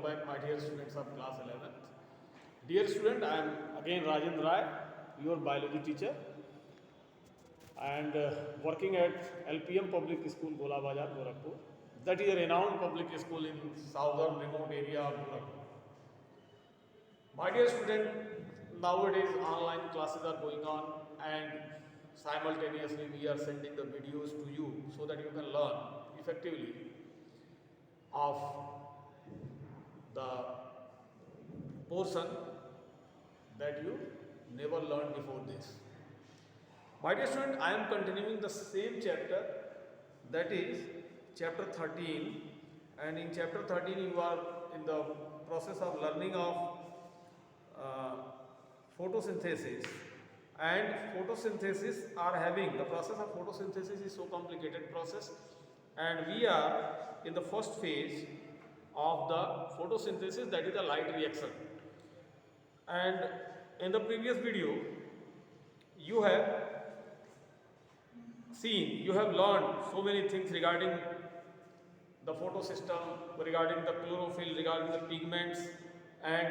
back, my dear students of class 11th. Dear student, I am again Rajendra Rai, your biology teacher, and working at LPM Public School, Gola Bazar, Gorakhpur. That is a renowned public school in southern remote area of Gorakhpur. My dear student, nowadays online classes are going on, and simultaneously we are sending the videos to you so that you can learn effectively of the portion that you never learned before this. My dear student, I am continuing the same chapter, that is chapter 13, and in chapter 13 you are in the process of learning of photosynthesis, and photosynthesis are having, the process of photosynthesis is so complicated process, and we are in the first phase of the photosynthesis, that is the light reaction. And in the previous video you have seen, you have learned so many things regarding the photosystem, regarding the chlorophyll, regarding the pigments, and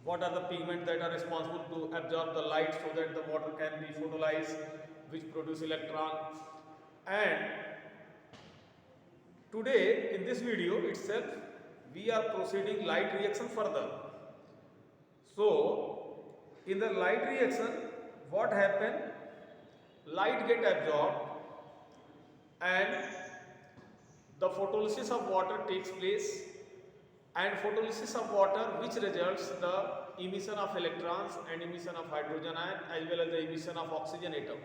what are the pigments that are responsible to absorb the light so that the water can be photolyzed, which produce electron. And today in this video itself we are proceeding light reaction further. So in the light reaction, what happen? Light get absorbed and the photolysis of water takes place, and photolysis of water which results the emission of electrons and emission of hydrogen ion as well as the emission of oxygen atom.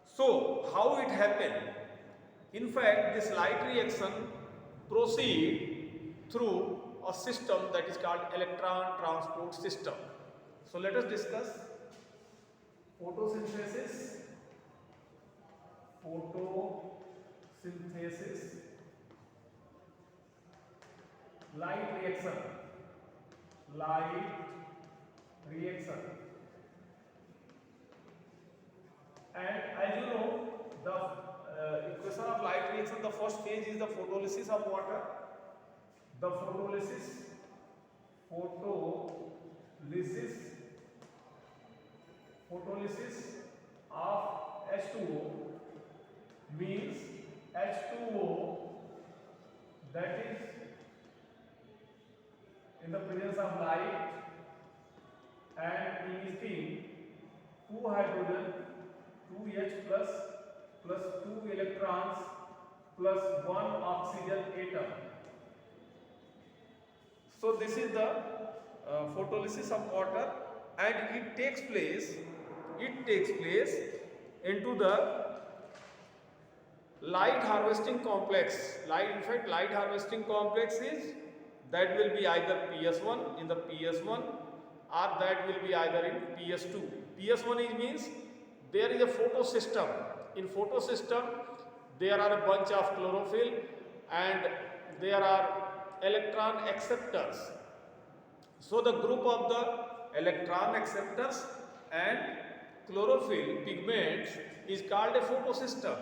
So how it happened? In fact, this light reaction proceed through a system that is called electron transport system. So let us discuss photosynthesis, light reaction, and as you know, the equation of light reaction, the first phase is the photolysis of water. The photolysis of H2O means H2O, that is in the presence of light and emitting 2 hydrogen, 2H plus 2 electrons plus 1 oxygen atom. So this is the photolysis of water, and it takes place into the light harvesting complex. In fact, light harvesting complex is, that will be either PS1 in the PS1, or that will be either in PS2. PS1 means there is a photosystem. In photosystem there are a bunch of chlorophyll and there are electron acceptors. So the group of the electron acceptors and chlorophyll pigments is called a photosystem.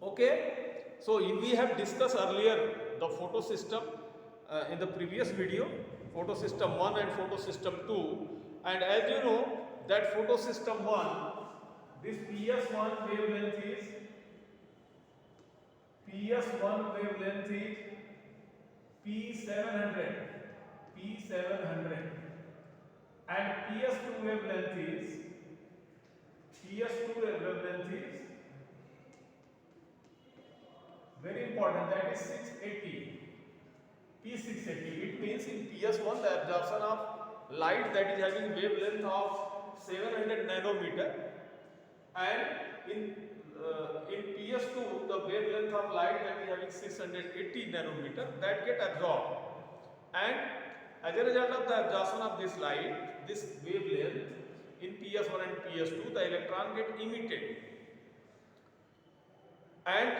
Okay, so we have discussed earlier the photosystem in the previous video, photosystem 1 and photosystem 2, and as you know that photosystem 1, this PS1 wavelength is P700, and PS2 wavelength is very important, that is 680, P680. It means in PS1 the absorption of light that is having wavelength of 700 nanometer, and in PS2 the wavelength of light that is having 680 nanometer, that get absorbed, and as a result of the absorption of this light, this wavelength in PS1 and PS2, the electron get emitted, and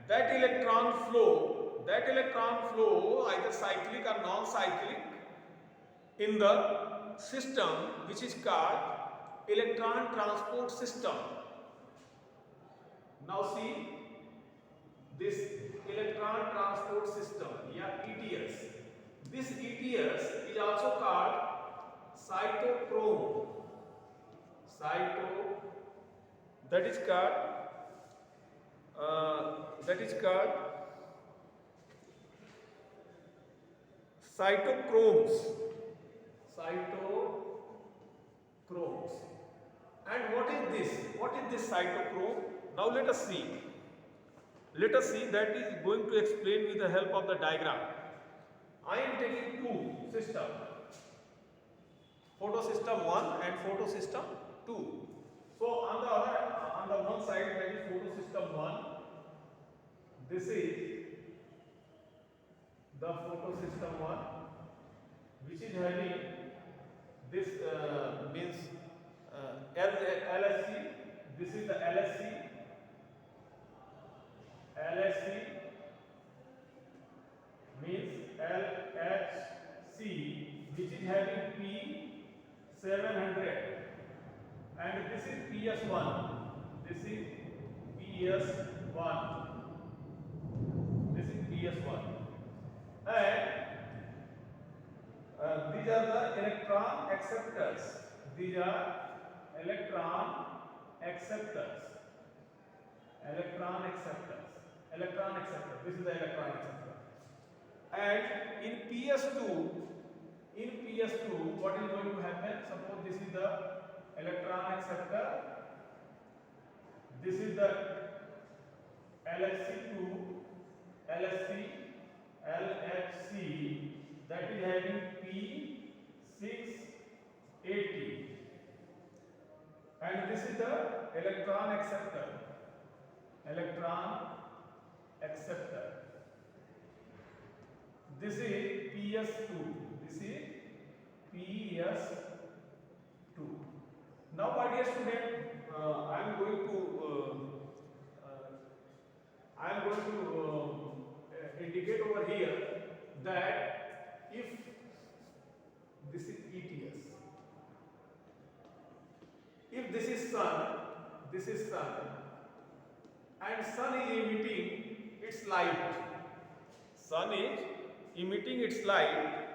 that electron flow either cyclic or non-cyclic in the system which is called electron transport system. Now see, this electron electron transport system, yeah, ETS. This ETS is also called cytochrome. That is called cytochromes. Cytochromes. And what is this? What is this cytochrome? Now let us see. Let us see, that is going to explain with the help of the diagram. I am taking two systems, photosystem 1 and photosystem 2. So on the one side, that is photosystem 1. This is the photosystem 1, which is having this means LSC. This is the LSC. LSC means LHC, which is having P700, and this is PS1. This is PS1. This is PS1, and these are the electron acceptors. These are electron acceptors. Electron acceptor. This is the electron acceptor. And in PS2, what is going to happen? Suppose this is the electron acceptor. This is the LHC2, LHC, that is having P680. And this is the electron acceptor. This is PS2. Now, my dear student, I am going to indicate over here that if this is ETS, if this is sun, and sun is emitting its light. Sun is emitting its light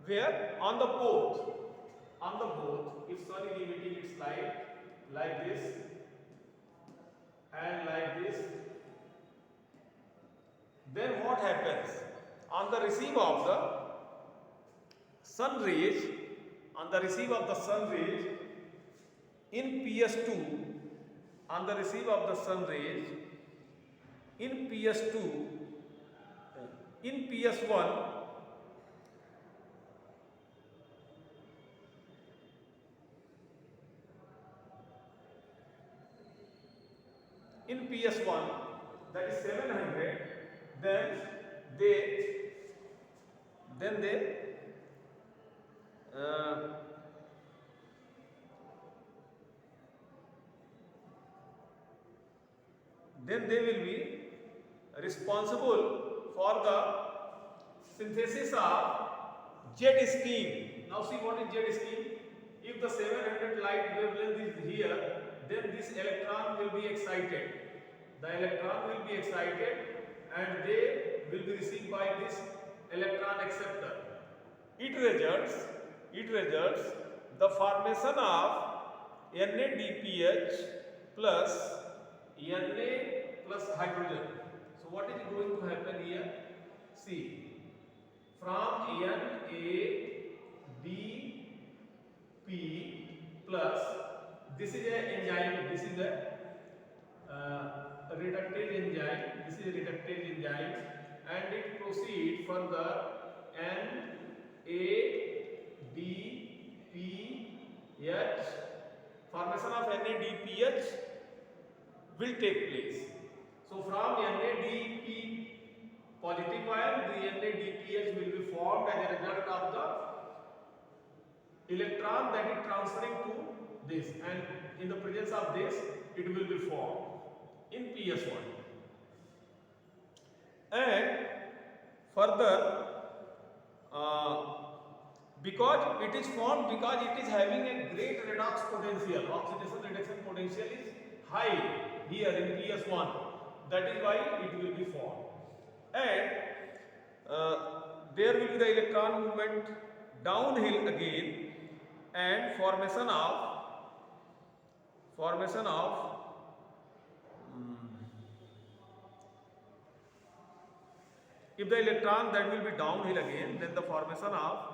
where? On the both. If sun is emitting its light like this and like this, then what happens? On the receive of the sun rays, in PS2, on the receive of the sun rays, in PS2, in PS1, that is 700, then they will be responsible for the synthesis of jet stream. Now see what is jet stream. If the 700 light wavelength is here, then this electron will be excited. The electron will be excited and they will be received by this electron acceptor. It results the formation of NADPH plus Na plus hydrogen. So what is going to happen here? See, from NADP plus, this is an enzyme, this is a reductase enzyme, and it proceeds further. NADPH, formation of NADPH will take place. So from NADP positive ion, the NADPH will be formed as a result of the electron that is transferring to this, and in the presence of this, it will be formed in PS1. And further, because it is formed, because it is having a great redox potential, oxidation reduction potential is high here in PS1. That is why it will be formed. and there will be the electron movement downhill again, and formation of if the electron that will be downhill again, then the formation of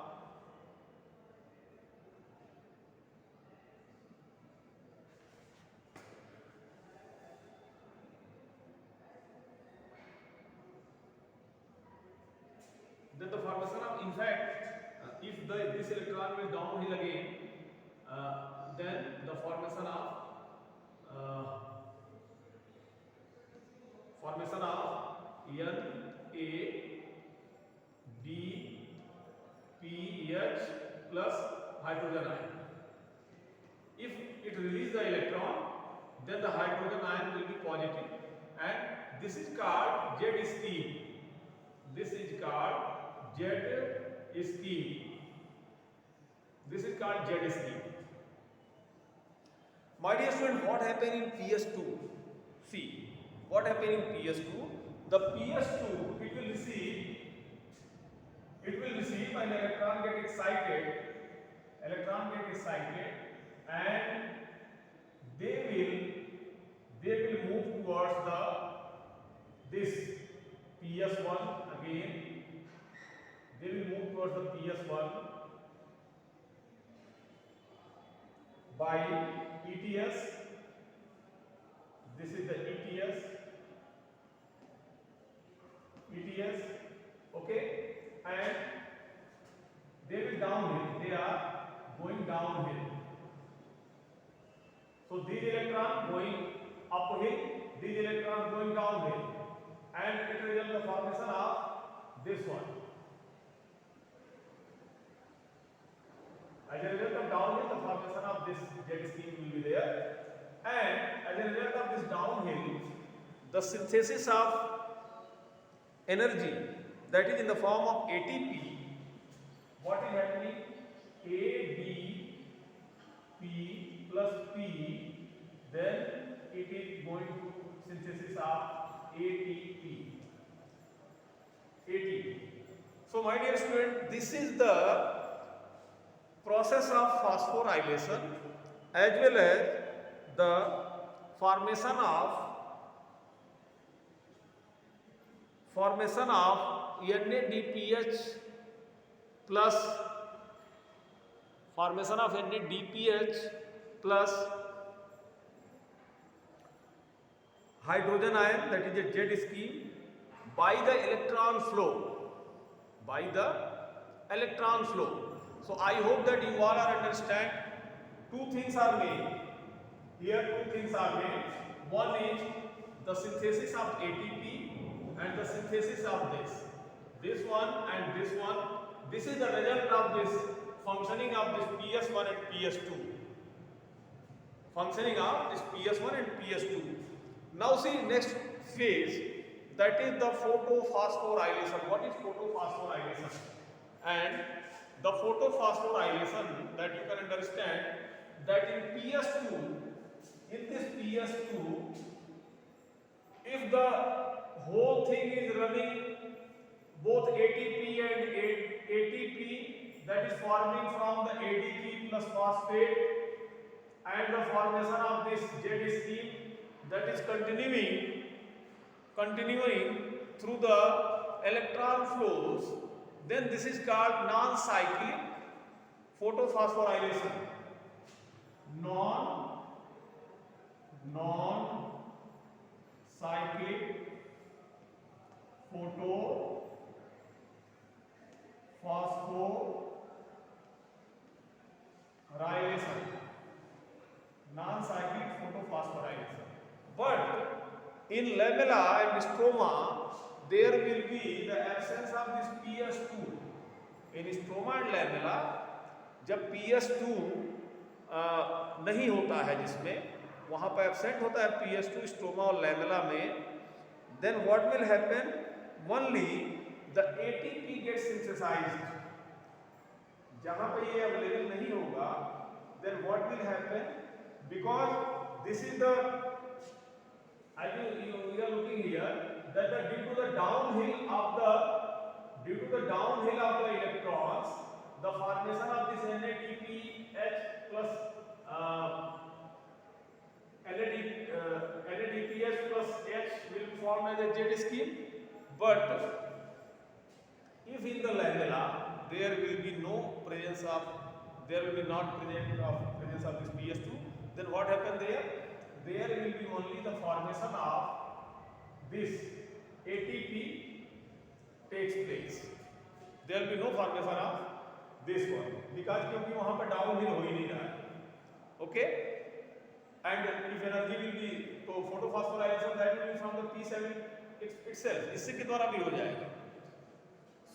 in fact, if this electron will downhill again, then the formation of NADPH plus hydrogen ion. If it releases the electron, then the hydrogen ion will be positive, and this is called Z scheme. This is called Z scheme. This is called Z scheme. My dear student, what happened in PS2? See, what happened in PS2? The PS2, it will receive an electron get excited, and they will move towards this PS1 again. They will move towards the PS1 by ETS. This is the ETS, okay, and they will downhill. They are going downhill. So these electrons going uphill, these electrons going downhill, and it will result the formation of this one. As a result of downhill, the formation of this Z scheme will be there, and as a result of this downhill, the synthesis of energy, that is in the form of ATP. What is happening? ADP plus P, then it is going to synthesis of ATP. So my dear student, this is the process of phosphorylation as well as the formation of NADPH plus hydrogen ion, that is a Z scheme, by the electron flow. So I hope that you all are understand. Two things are made. Here two things are made. One is the synthesis of ATP and the synthesis of this one and this one. This is the result of this functioning of this PS1 and PS2. Now see next phase, that is the photophosphorylation. What is photophosphorylation? And the photophosphorylation, that you can understand that in this PS2, if the whole thing is running both ATP and ATP, that is forming from the ADP plus phosphate, and the formation of this Z scheme, that is continuing through the electron flows, then this is called non-cyclic photophosphorylation. Non-cyclic photophosphorylation. But in lamella and stroma, there will be the absence of this PS2. In stroma and lamella, जब PS2 नहीं होता है जिसमें, वहाँ पर absent होता है PS2 stroma और लैमेला में, then what will happen? Only the ATP gets synthesized. जहाँ पे ये अवेलेबल नहीं होगा, then what will happen? Because this is the, as you are looking here, that due to the downhill the formation of this NADPH plus NADPH plus H will be formed as a jet scheme, but if in the lamella there will be no presence of, there will be not presence of this PS2, then what happens there? There will be only the formation of this ATP takes place. There will be no formation of this one because क्योंकि वहां पर downhill हो ही नहीं रहा है. Okay, and if energy will be, तो photophosphorylation that will be from the P7 itself, इससे के द्वारा भी हो जाएगा.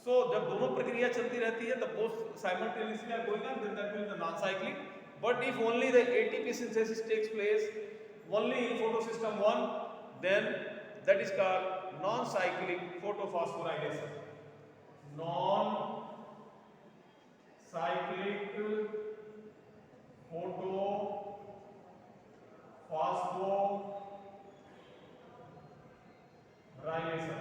So जब दोनों प्रक्रिया चलती रहती है, the both simultaneously are going on, then that will be the non-cyclic. But if only the ATP synthesis takes place only in photosystem 1, then that is called non-cyclic photophosphorylation. Non-cyclic photophosphorylation.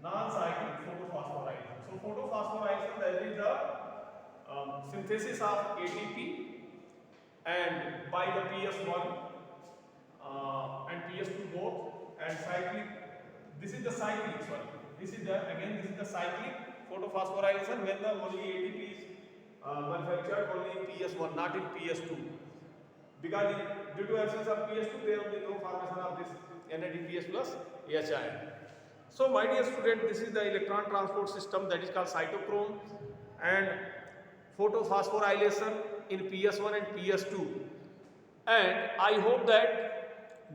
Non-cyclic photophosphorylation. So photophosphorylation, that is the synthesis of ATP and by the PS1 and PS2 both, and cyclic. This is the cyclic. Sorry, this is the cyclic photophosphorylation when the only ATP is manufactured only in PS1, not in PS2. Because due to absence of PS2, there will be no formation of this NADPH plus HI. So my dear student, this is the electron transport system that is called cytochrome and photophosphorylation in PS1 and PS2. And I hope that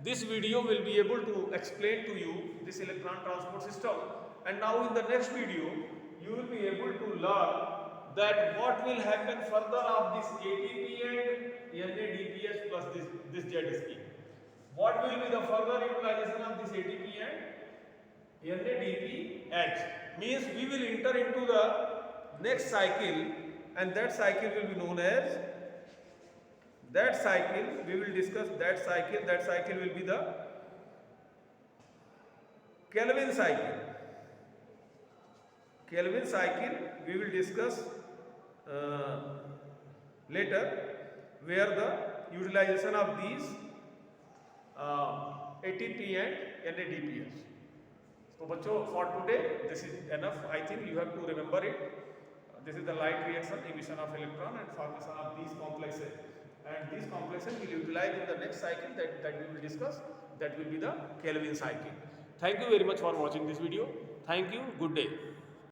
this video will be able to explain to you this electron transport system. And now in the next video, you will be able to learn that what will happen further of this ATP and NADPH plus this jet scheme. What will be the further utilization of this ATP and NADPH? Means we will enter into the next cycle, and that cycle will be known as, that cycle we will discuss, that cycle will be the Kelvin cycle. Kelvin cycle we will discuss later, where the utilization of these ATP and NADPH. So bachcho, for today this is enough. I think you have to remember it. This is the light reaction, emission of electron and formation of these complexes, and these complexes will utilize in the next cycle that we will discuss, that will be the Kelvin cycle. Thank you very much for watching this video. Thank you. Good day.